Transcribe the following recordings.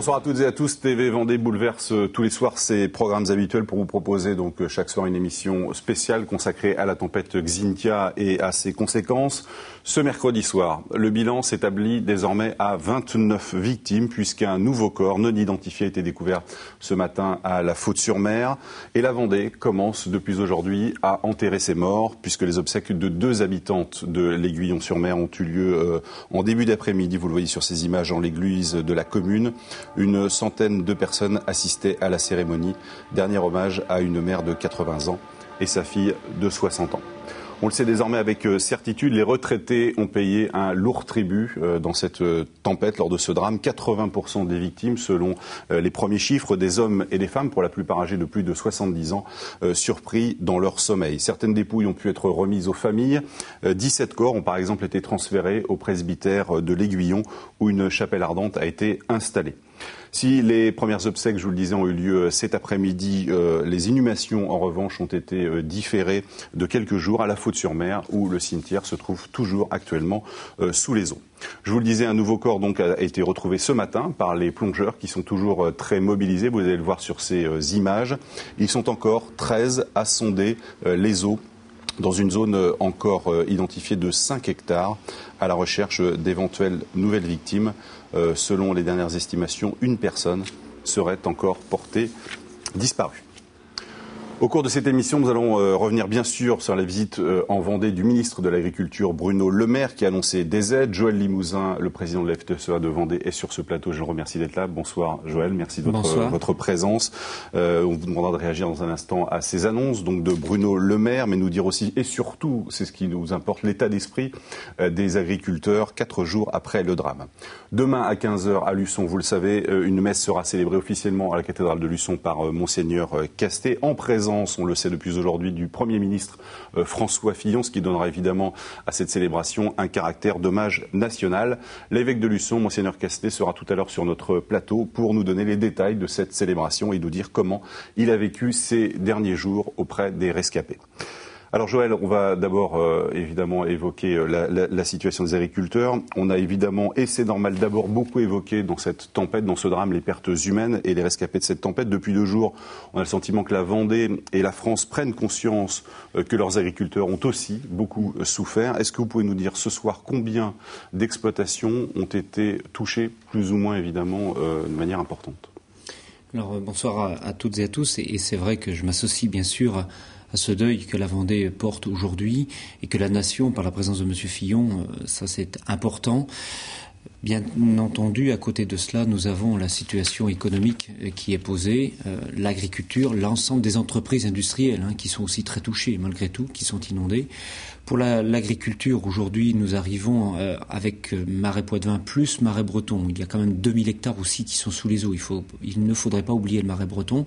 Bonsoir à toutes et à tous. TV Vendée bouleverse tous les soirs ses programmes habituels pour vous proposer donc chaque soir une émission spéciale consacrée à la tempête Xynthia et à ses conséquences. Ce mercredi soir, le bilan s'établit désormais à 29 victimes puisqu'un nouveau corps non identifié a été découvert ce matin à la Faute-sur-Mer. Et la Vendée commence depuis aujourd'hui à enterrer ses morts puisque les obsèques de 2 habitantes de l'Aiguillon-sur-Mer ont eu lieu en début d'après-midi. Vous le voyez sur ces images en l'église de la commune. Une centaine de personnes assistaient à la cérémonie. Dernier hommage à une mère de 80 ans et sa fille de 60 ans. On le sait désormais avec certitude, les retraités ont payé un lourd tribut dans cette tempête lors de ce drame. 80% des victimes, selon les premiers chiffres, des hommes et des femmes, pour la plupart âgés de plus de 70 ans, surpris dans leur sommeil. Certaines dépouilles ont pu être remises aux familles. 17 corps ont par exemple été transférés au presbytère de l'Aiguillon où une chapelle ardente a été installée. Si les premières obsèques, je vous le disais, ont eu lieu cet après-midi, les inhumations, en revanche, ont été différées de quelques jours à la Faute-sur-Mer, où le cimetière se trouve toujours actuellement sous les eaux. Je vous le disais, un nouveau corps donc a été retrouvé ce matin par les plongeurs qui sont toujours très mobilisés. Vous allez le voir sur ces images. Ils sont encore 13 à sonder les eaux dans une zone encore identifiée de 5 hectares à la recherche d'éventuelles nouvelles victimes. Selon les dernières estimations, une personne serait encore portée disparue. Au cours de cette émission, nous allons revenir bien sûr sur la visite en Vendée du ministre de l'Agriculture Bruno Le Maire qui a annoncé des aides. Joël Limousin, le président de la FTSEA de Vendée, est sur ce plateau. Je le remercie d'être là. Bonsoir Joël, merci de votre présence. On vous demandera de réagir dans un instant à ces annonces donc de Bruno Le Maire, mais nous dire aussi et surtout, c'est ce qui nous importe, l'état d'esprit des agriculteurs 4 jours après le drame. Demain à 15h à Luçon, vous le savez, une messe sera célébrée officiellement à la cathédrale de Luçon par Monseigneur Castet en présence, on le sait depuis aujourd'hui, du Premier ministre François Fillon, ce qui donnera évidemment à cette célébration un caractère d'hommage national. L'évêque de Luçon, Monseigneur Castet, sera tout à l'heure sur notre plateau pour nous donner les détails de cette célébration et nous dire comment il a vécu ces derniers jours auprès des rescapés. Alors Joël, on va d'abord évidemment évoquer la situation des agriculteurs. On a évidemment, et c'est normal, d'abord beaucoup évoqué dans cette tempête, dans ce drame, les pertes humaines et les rescapés de cette tempête. Depuis 2 jours, on a le sentiment que la Vendée et la France prennent conscience que leurs agriculteurs ont aussi beaucoup souffert. Est-ce que vous pouvez nous dire ce soir combien d'exploitations ont été touchées, plus ou moins évidemment, de manière importante ? Alors bonsoir à toutes et à tous, et c'est vrai que je m'associe bien sûr à ce deuil que la Vendée porte aujourd'hui et que la nation, par la présence de M. Fillon, ça c'est important. Bien entendu, à côté de cela, nous avons la situation économique qui est posée, l'agriculture, l'ensemble des entreprises industrielles qui sont aussi très touchées malgré tout, qui sont inondées. Pour l'agriculture, aujourd'hui, nous arrivons avec Marais Poitevin plus Marais Breton. Il y a quand même 2000 hectares aussi qui sont sous les eaux. Il ne faudrait pas oublier le Marais Breton.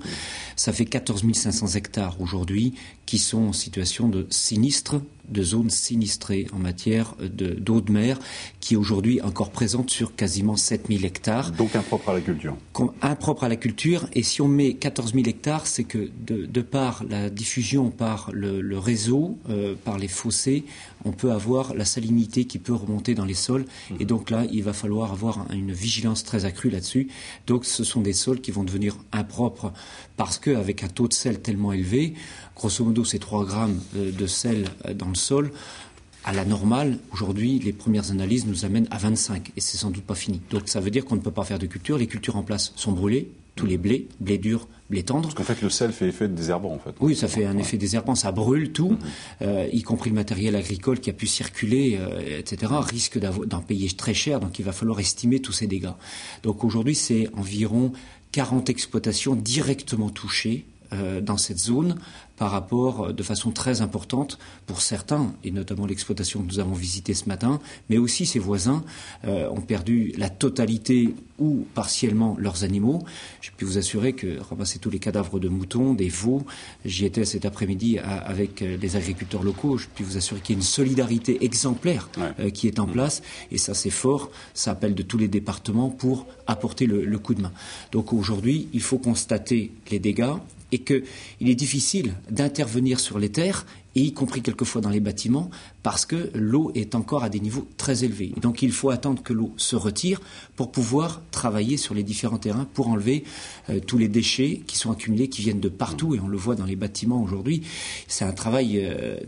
Ça fait 14 500 hectares aujourd'hui qui sont en situation de sinistre, de zone sinistrée en matière d'eau de mer, qui est aujourd'hui encore présente sur quasiment 7000 hectares. Donc impropre à la culture. Impropre à la culture. Et si on met 14 000 hectares, c'est que de par la diffusion par le réseau, par les fossés, on peut avoir la salinité qui peut remonter dans les sols. Et donc là, il va falloir avoir une vigilance très accrue là-dessus. Donc ce sont des sols qui vont devenir impropres parce qu'avec un taux de sel tellement élevé, grosso modo c'est 3 grammes de sel dans le sol, à la normale, aujourd'hui, les premières analyses nous amènent à 25 et c'est sans doute pas fini. Donc ça veut dire qu'on ne peut pas faire de culture. Les cultures en place sont brûlées, tous les blés durs, blé tendre. Parce qu'en fait, le sel fait effet de désherbant, en fait. Oui, ça fait un effet désherbant, ça brûle tout, y compris le matériel agricole qui a pu circuler, etc., risque d'en payer très cher, donc il va falloir estimer tous ces dégâts. Donc aujourd'hui, c'est environ 40 exploitations directement touchées dans cette zone par rapport de façon très importante pour certains, et notamment l'exploitation que nous avons visitée ce matin, mais aussi ses voisins ont perdu la totalité ou partiellement leurs animaux. Je peux vous assurer que ramasser tous les cadavres de moutons, des veaux, j'y étais cet après-midi avec les agriculteurs locaux, je peux vous assurer qu'il y a une solidarité exemplaire qui est en place, et ça c'est fort, ça appelle de tous les départements pour apporter le coup de main. Donc aujourd'hui, il faut constater les dégâts, et qu'il est difficile d'intervenir sur les terres et y compris quelquefois dans les bâtiments, parce que l'eau est encore à des niveaux très élevés. Et donc il faut attendre que l'eau se retire pour pouvoir travailler sur les différents terrains, pour enlever tous les déchets qui sont accumulés, qui viennent de partout, et on le voit dans les bâtiments aujourd'hui. C'est un travail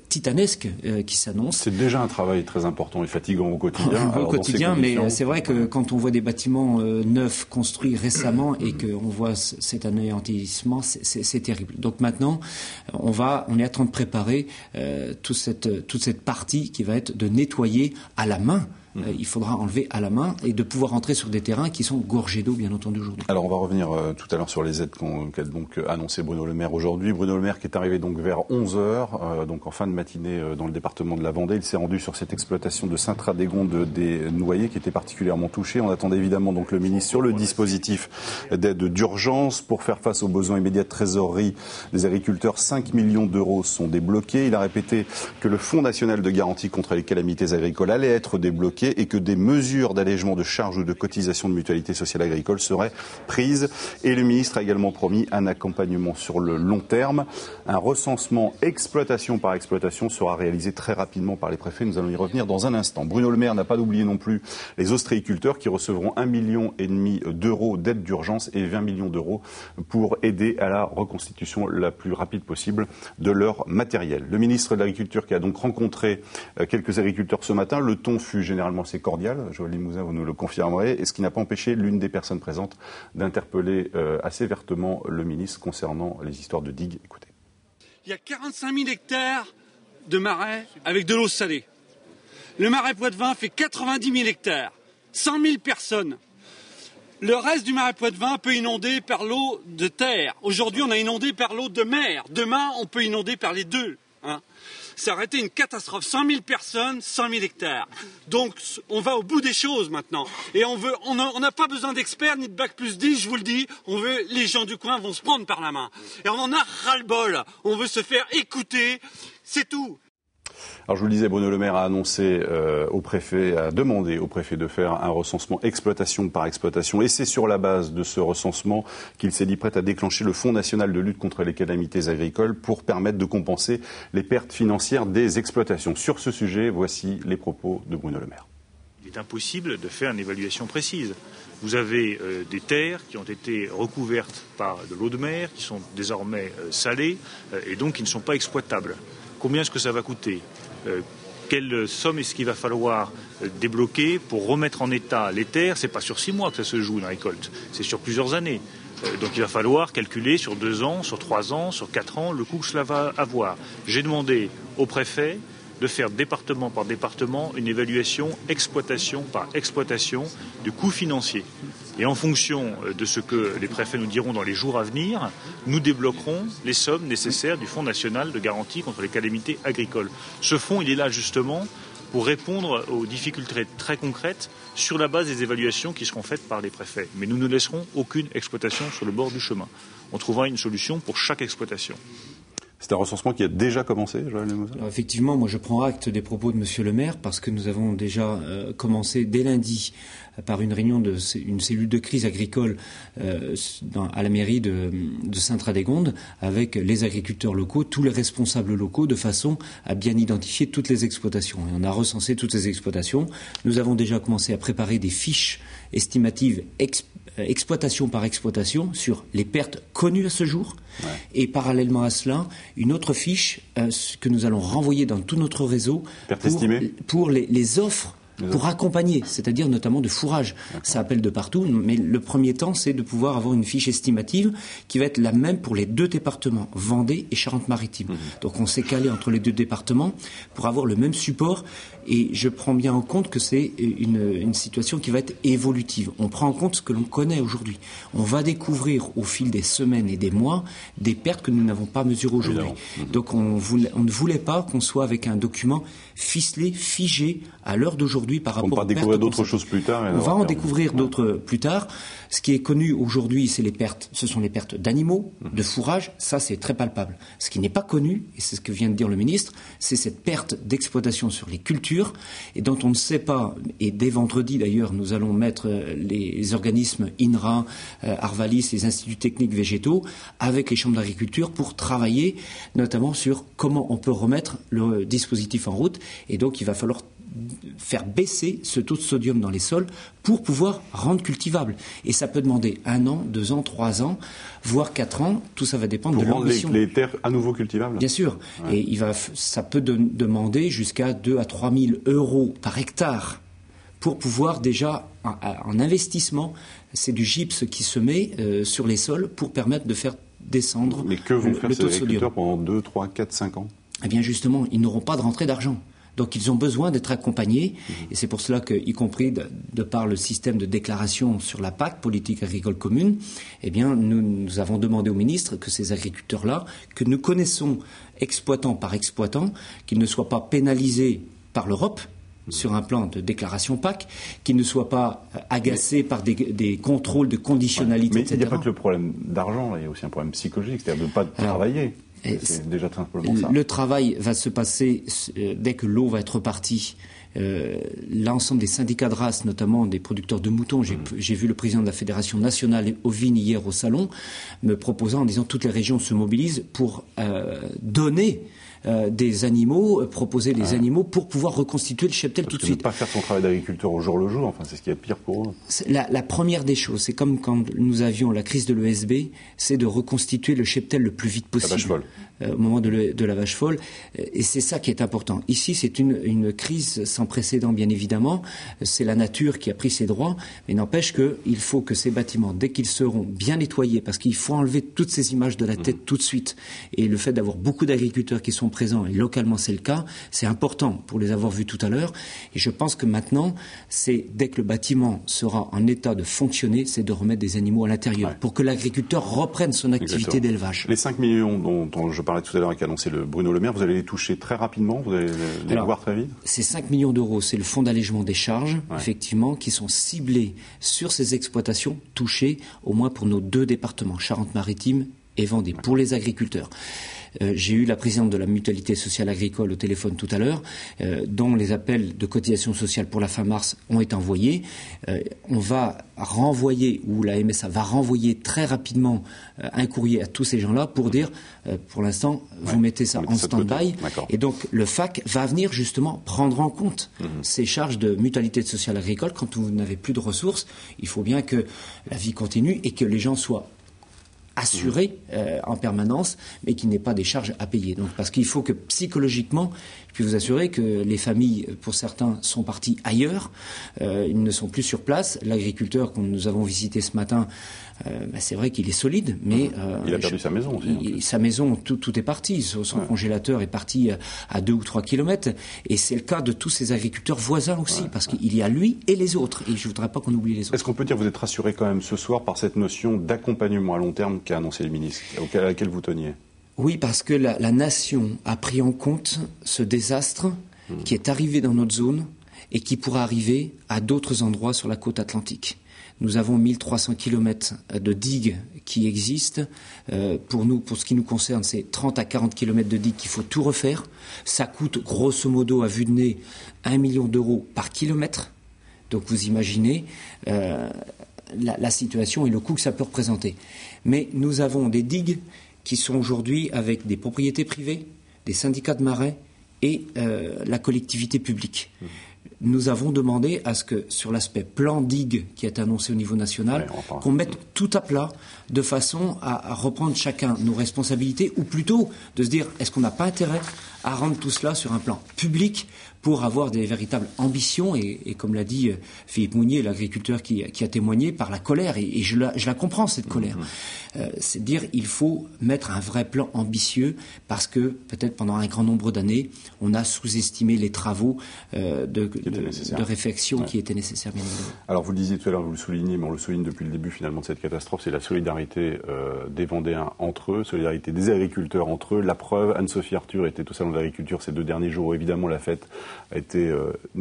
titanesque qui s'annonce. C'est déjà un travail très important et fatigant au quotidien. Au quotidien, mais c'est vrai que quand on voit des bâtiments neufs construits récemment et qu'on voit cet anéantissement, c'est terrible. Donc maintenant, on est en train de préparer toute cette partie qui va être de nettoyer à la main. Il faudra enlever à la main et de pouvoir entrer sur des terrains qui sont gorgés d'eau, bien entendu, aujourd'hui. Alors, on va revenir tout à l'heure sur les aides qu'a donc annoncé Bruno Le Maire aujourd'hui. Bruno Le Maire qui est arrivé donc vers 11h, donc en fin de matinée dans le département de la Vendée. Il s'est rendu sur cette exploitation de Saint-Radégonde des Noyers qui était particulièrement touchée. On attendait évidemment donc le ministre sur le dispositif d'aide d'urgence pour faire face aux besoins immédiats de trésorerie des agriculteurs. 5 millions d'euros sont débloqués. Il a répété que le Fonds national de garantie contre les calamités agricoles allait être débloqué et que des mesures d'allègement de charges ou de cotisation de mutualité sociale agricole seraient prises. Et le ministre a également promis un accompagnement sur le long terme. Un recensement exploitation par exploitation sera réalisé très rapidement par les préfets. Nous allons y revenir dans un instant. Bruno Le Maire n'a pas oublié non plus les ostréiculteurs qui recevront 1,5 million d'euros d'aide d'urgence et 20 millions d'euros pour aider à la reconstitution la plus rapide possible de leur matériel. Le ministre de l'Agriculture qui a donc rencontré quelques agriculteurs ce matin, le ton fut généralement assez cordial. Joël Limousin, vous nous le confirmerez, et ce qui n'a pas empêché l'une des personnes présentes d'interpeller assez vertement le ministre concernant les histoires de digues. Écoutez. Il y a 45 000 hectares de marais avec de l'eau salée. Le marais Poitevin fait 90 000 hectares, 100 000 personnes. Le reste du marais Poitevin peut inonder par l'eau de terre. Aujourd'hui, on a inondé par l'eau de mer. Demain, on peut inonder par les deux. Ça aurait été une catastrophe. 100 000 personnes, 100 000 hectares. Donc, on va au bout des choses maintenant. Et on n'a pas besoin d'experts ni de bac+10, je vous le dis. Les gens du coin vont se prendre par la main. Et on en a ras-le-bol. On veut se faire écouter. C'est tout. Alors je vous le disais, Bruno Le Maire a annoncé a demandé au préfet de faire un recensement exploitation par exploitation. Et c'est sur la base de ce recensement qu'il s'est dit prêt à déclencher le Fonds national de lutte contre les calamités agricoles pour permettre de compenser les pertes financières des exploitations. Sur ce sujet, voici les propos de Bruno Le Maire. Il est impossible de faire une évaluation précise. Vous avez des terres qui ont été recouvertes par de l'eau de mer, qui sont désormais salées et donc qui ne sont pas exploitables. Combien est-ce que ça va coûter ? Quelle somme est-ce qu'il va falloir débloquer pour remettre en état les terres ? C'est pas sur 6 mois que ça se joue une récolte, c'est sur plusieurs années. Donc il va falloir calculer sur 2 ans, sur 3 ans, sur 4 ans le coût que cela va avoir. J'ai demandé au préfet de faire département par département une évaluation exploitation par exploitation du coût financier. Et en fonction de ce que les préfets nous diront dans les jours à venir, nous débloquerons les sommes nécessaires du Fonds national de garantie contre les calamités agricoles. Ce fonds, il est là justement pour répondre aux difficultés très concrètes sur la base des évaluations qui seront faites par les préfets. Mais nous ne laisserons aucune exploitation sur le bord du chemin. On trouvera une solution pour chaque exploitation. C'est un recensement qui a déjà commencé, Joël Limousin ? Alors effectivement, moi je prends acte des propos de Monsieur le maire parce que nous avons déjà commencé dès lundi par une réunion d'une cellule de crise agricole à la mairie de Saint-Radégonde avec les agriculteurs locaux, tous les responsables locaux, de façon à bien identifier toutes les exploitations. Et on a recensé toutes ces exploitations. Nous avons déjà commencé à préparer des fiches estimatives exploitation par exploitation sur les pertes connues à ce jour. Ouais. Et parallèlement à cela, une autre fiche que nous allons renvoyer dans tout notre réseau pour les offres pour accompagner, c'est-à-dire notamment de fourrage. Ça appelle de partout, mais le premier temps, c'est de pouvoir avoir une fiche estimative qui va être la même pour les 2 départements, Vendée et Charente-Maritime. Donc on s'est calé entre les 2 départements pour avoir le même support, et je prends bien en compte que c'est une situation qui va être évolutive. On prend en compte ce que l'on connaît aujourd'hui. On va découvrir au fil des semaines et des mois des pertes que nous n'avons pas mesurées aujourd'hui. Donc on ne voulait pas qu'on soit avec un document ficelé, figé à l'heure d'aujourd'hui, aujourd'hui par rapport aux pertes. On va découvrir d'autres choses plus tard. On va en découvrir d'autres plus tard. Ce qui est connu aujourd'hui, ce sont les pertes d'animaux, de fourrage. Ça, c'est très palpable. Ce qui n'est pas connu, et c'est ce que vient de dire le ministre, c'est cette perte d'exploitation sur les cultures et dont on ne sait pas. Et dès vendredi, d'ailleurs, nous allons mettre les organismes INRA, Arvalis, les instituts techniques végétaux, avec les chambres d'agriculture pour travailler notamment sur comment on peut remettre le dispositif en route. Et donc, il va falloir faire baisser ce taux de sodium dans les sols pour pouvoir rendre cultivable. Et ça peut demander 1 an, 2 ans, 3 ans, voire 4 ans. Tout ça va dépendre de l'ambition. Pour rendre les terres à nouveau cultivables. Bien sûr. Ouais. Et ça peut demander jusqu'à 2 000 à 3 000 euros par hectare pour pouvoir déjà, en investissement, c'est du gypse qui se met sur les sols pour permettre de faire descendre le taux de sodium. Mais que vont faire ces agriculteurs pendant 2, 3, 4, 5 ans ? Eh bien justement, ils n'auront pas de rentrée d'argent. Donc ils ont besoin d'être accompagnés et c'est pour cela que, y compris de par le système de déclaration sur la PAC, politique agricole commune, eh bien nous avons demandé au ministre que ces agriculteurs-là, que nous connaissons exploitant par exploitant, qu'ils ne soient pas pénalisés par l'Europe sur un plan de déclaration PAC, qu'ils ne soient pas agacés par des contrôles de conditionnalité, etc. Mais il n'y a pas que le problème d'argent, il y a aussi un problème psychologique, c'est-à-dire de ne pas travailler. C'est déjà très simplement ça. Le travail va se passer dès que l'eau va être repartie. L'ensemble des syndicats de race, notamment des producteurs de moutons, j'ai vu le président de la Fédération nationale ovine hier au salon, me proposant en disant que toutes les régions se mobilisent pour donner des animaux, proposer des animaux pour pouvoir reconstituer le cheptel tout de suite. Ne pas faire son travail d'agriculteur au jour le jour, enfin, c'est ce qui est pire pour eux. La première des choses, c'est comme quand nous avions la crise de l'ESB, c'est de reconstituer le cheptel le plus vite possible. La vache folle. Au moment de la vache folle. Et c'est ça qui est important. Ici, c'est une crise sans précédent, bien évidemment. C'est la nature qui a pris ses droits. Mais n'empêche qu'il faut que ces bâtiments, dès qu'ils seront bien nettoyés, parce qu'il faut enlever toutes ces images de la tête tout de suite. Et le fait d'avoir beaucoup d'agriculteurs qui sont présents, et localement c'est le cas, c'est important pour les avoir vus tout à l'heure. Et je pense que maintenant, c'est dès que le bâtiment sera en état de fonctionner, c'est de remettre des animaux à l'intérieur pour que l'agriculteur reprenne son activité d'élevage. Les 5 millions dont je parlais tout à l'heure et qu'a annoncé le Bruno Le Maire, vous allez les toucher très rapidement, vous allez les voir très vite? Ces 5 millions d'euros, c'est le fonds d'allègement des charges, effectivement, qui sont ciblés sur ces exploitations touchées, au moins pour nos 2 départements, Charente-Maritime et Vendée, pour les agriculteurs. J'ai eu la présidente de la Mutualité sociale agricole au téléphone tout à l'heure, dont les appels de cotisation sociale pour la fin mars ont été envoyés. On va renvoyer, ou la MSA va renvoyer très rapidement un courrier à tous ces gens-là pour dire, pour l'instant, vous mettez ça en stand-by. Et donc le FAC va venir justement prendre en compte ces charges de mutualité sociale agricole. Quand vous n'avez plus de ressources, il faut bien que la vie continue et que les gens soient assurés en permanence, mais qu'il n'y ait pas des charges à payer. Donc, parce qu'il faut que psychologiquement, je puis vous assurer que les familles, pour certains, sont partis ailleurs, ils ne sont plus sur place. L'agriculteur que nous avons visité ce matin, c'est vrai qu'il est solide, mais il a perdu sa maison aussi. Sa maison, tout est parti. Son congélateur est parti à 2 ou 3 kilomètres, et c'est le cas de tous ces agriculteurs voisins aussi, parce qu'il y a lui et les autres, et je ne voudrais pas qu'on oublie les autres. Est-ce qu'on peut dire que vous êtes rassuré quand même ce soir par cette notion d'accompagnement à long terme qu'a annoncé le ministre, à laquelle vous teniez? Oui, parce que la nation a pris en compte ce désastre qui est arrivé dans notre zone et qui pourra arriver à d'autres endroits sur la côte atlantique. Nous avons 1300 kilomètres de digues qui existent. Pour ce qui nous concerne, c'est 30 à 40 kilomètres de digues qu'il faut tout refaire. Ça coûte grosso modo, à vue de nez, 1 million d'euros par kilomètre. Donc vous imaginez la situation et le coût que ça peut représenter. Mais nous avons des digues qui sont aujourd'hui avec des propriétés privées, des syndicats de marais et la collectivité publique. Nous avons demandé à ce que, sur l'aspect plan digue qui est annoncé au niveau national, qu'on mette tout à plat de façon à reprendre chacun nos responsabilités, ou plutôt de se dire, est-ce qu'on n'a pas intérêt à rendre tout cela sur un plan public pour avoir des véritables ambitions, et comme l'a dit Philippe Mounier, l'agriculteur qui a témoigné, par la colère, et je la comprends, cette colère. C'est de dire, il faut mettre un vrai plan ambitieux, parce que peut-être pendant un grand nombre d'années, on a sous-estimé les travaux de réflexion qui étaient nécessaires. Bien évidemment. Alors vous le disiez tout à l'heure, vous le soulignez, mais on le souligne depuis le début finalement de cette catastrophe, c'est la solidarité des Vendéens entre eux, solidarité des agriculteurs entre eux. La preuve, Anne-Sophie Arthur était au salon de de l'agriculture ces 2 derniers jours où évidemment la fête a été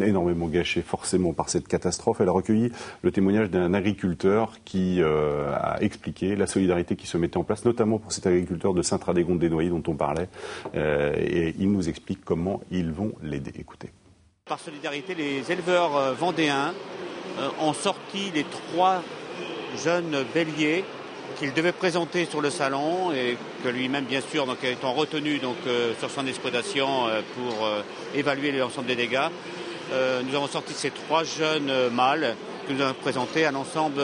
énormément gâchée forcément par cette catastrophe. Elle a recueilli le témoignage d'un agriculteur qui a expliqué la solidarité qui se mettait en place, notamment pour cet agriculteur de Saint-Radégonde-des-Noyers dont on parlait. Et il nous explique comment ils vont l'aider. Écoutez. Par solidarité, les éleveurs vendéens ont sorti les 3 jeunes béliers qu'il devait présenter sur le salon et que lui-même, bien sûr, donc, étant retenu sur son exploitation pour évaluer l'ensemble des dégâts. Nous avons sorti ces 3 jeunes mâles que nous avons présentés à l'ensemble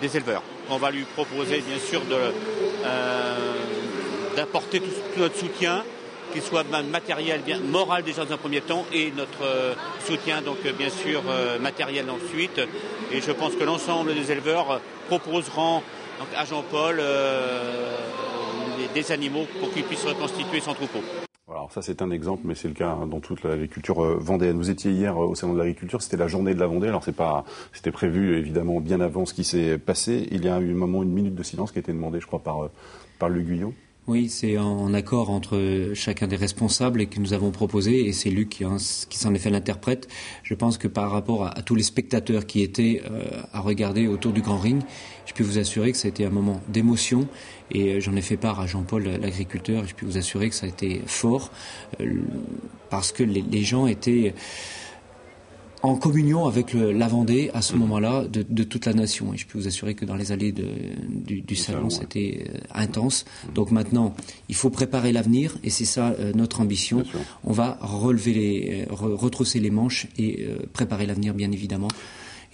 des éleveurs. On va lui proposer, bien sûr, d'apporter tout notre soutien, qu'il soit matériel, moral déjà dans un premier temps, et notre soutien, donc bien sûr, matériel ensuite. Et je pense que l'ensemble des éleveurs proposeront donc, à Jean-Paul des animaux pour qu'il puisse reconstituer son troupeau. Alors ça c'est un exemple, mais c'est le cas dans toute l'agriculture vendéenne. Vous étiez hier au Salon de l'Agriculture, c'était la journée de la Vendée. Alors c'était prévu évidemment bien avant ce qui s'est passé. Il y a eu un moment, une minute de silence qui a été demandée, je crois, par Luc Guyot. Oui, c'est en accord entre chacun des responsables et que nous avons proposé, et c'est Luc qui s'en est fait l'interprète. Je pense que par rapport à tous les spectateurs qui étaient à regarder autour du Grand Ring, je peux vous assurer que ça a été un moment d'émotion, et j'en ai fait part à Jean-Paul, l'agriculteur, et je peux vous assurer que ça a été fort, parce que les gens étaient en communion avec la Vendée à ce moment-là de toute la nation. Et je peux vous assurer que dans les allées du salon, c'était intense. Donc maintenant, il faut préparer l'avenir, et c'est ça notre ambition. On va retrousser les manches et préparer l'avenir, bien évidemment.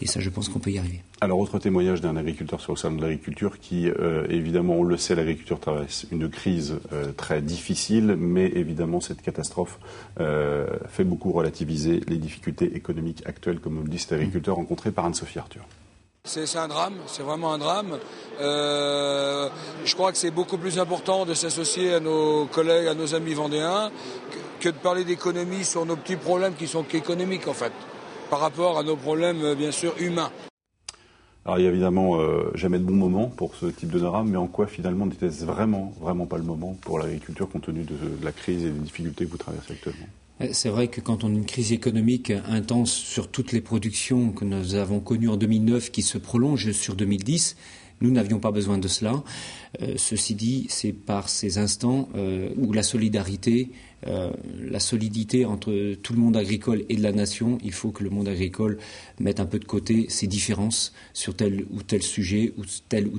Et ça, je pense qu'on peut y arriver. Alors, autre témoignage d'un agriculteur sur le salon de l'agriculture qui, évidemment, on le sait, l'agriculture traverse une crise très difficile, mais évidemment, cette catastrophe fait beaucoup relativiser les difficultés économiques actuelles, comme le dit cet agriculteur rencontré par Anne-Sophie Arthur. C'est un drame, c'est vraiment un drame. Je crois que c'est beaucoup plus important de s'associer à nos collègues, à nos amis vendéens, que de parler d'économie sur nos petits problèmes qui sont qu'économiques, en fait, par rapport à nos problèmes, bien sûr, humains. Alors, il y a évidemment jamais de bon moment pour ce type de drame, mais en quoi, finalement, n'était-ce vraiment pas le moment pour l'agriculture, compte tenu de la crise et des difficultés que vous traversez actuellement ? C'est vrai que quand on a une crise économique intense sur toutes les productions que nous avons connues en 2009, qui se prolonge sur 2010, nous n'avions pas besoin de cela. Ceci dit, c'est par ces instants où la solidarité, la solidité entre tout le monde agricole et de la nation, il faut que le monde agricole mette un peu de côté ses différences sur tel ou tel sujet ou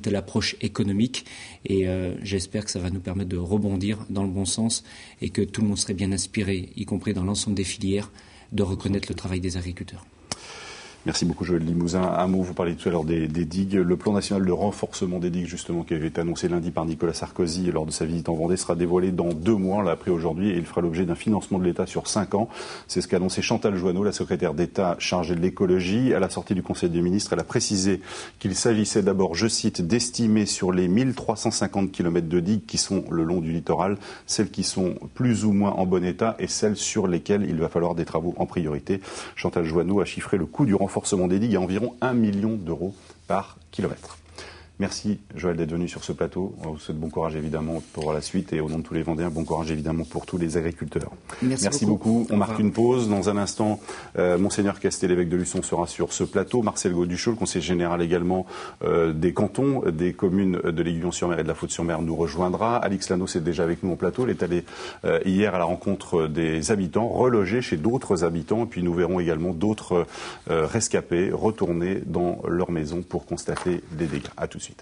telle approche économique. Et j'espère que ça va nous permettre de rebondir dans le bon sens et que tout le monde serait bien inspiré, y compris dans l'ensemble des filières, de reconnaître le travail des agriculteurs. Merci beaucoup Joël Limousin. Un mot, vous parlez tout à l'heure des digues. Le plan national de renforcement des digues, justement, qui avait été annoncé lundi par Nicolas Sarkozy lors de sa visite en Vendée, sera dévoilé dans 2 mois, on l'a appris aujourd'hui, et il fera l'objet d'un financement de l'État sur 5 ans. C'est ce qu'a annoncé Chantal Joanneau, la secrétaire d'État chargée de l'écologie. À la sortie du Conseil des ministres, elle a précisé qu'il s'agissait d'abord, je cite, d'estimer sur les 1350 km de digues qui sont le long du littoral, celles qui sont plus ou moins en bon état et celles sur lesquelles il va falloir des travaux en priorité. Chantal Joanneau a chiffré le coût du renforcement des digues à environ 1 million d'euros par kilomètre. Merci Joël d'être venu sur ce plateau. On vous souhaite bon courage évidemment pour la suite et au nom de tous les Vendéens, bon courage évidemment pour tous les agriculteurs. Merci beaucoup. On marque une pause. Dans un instant, Monseigneur Castet, l'évêque de Luçon, sera sur ce plateau. Marcel Gauduchot, le conseiller général également des cantons, des communes de l'Aiguillon-sur-Mer et de la Faute-sur-Mer, nous rejoindra. Alix Lanos est déjà avec nous au plateau. Il est allé hier à la rencontre des habitants, relogés chez d'autres habitants. Et puis nous verrons également d'autres rescapés retourner dans leur maison pour constater les dégâts. À tout de suite.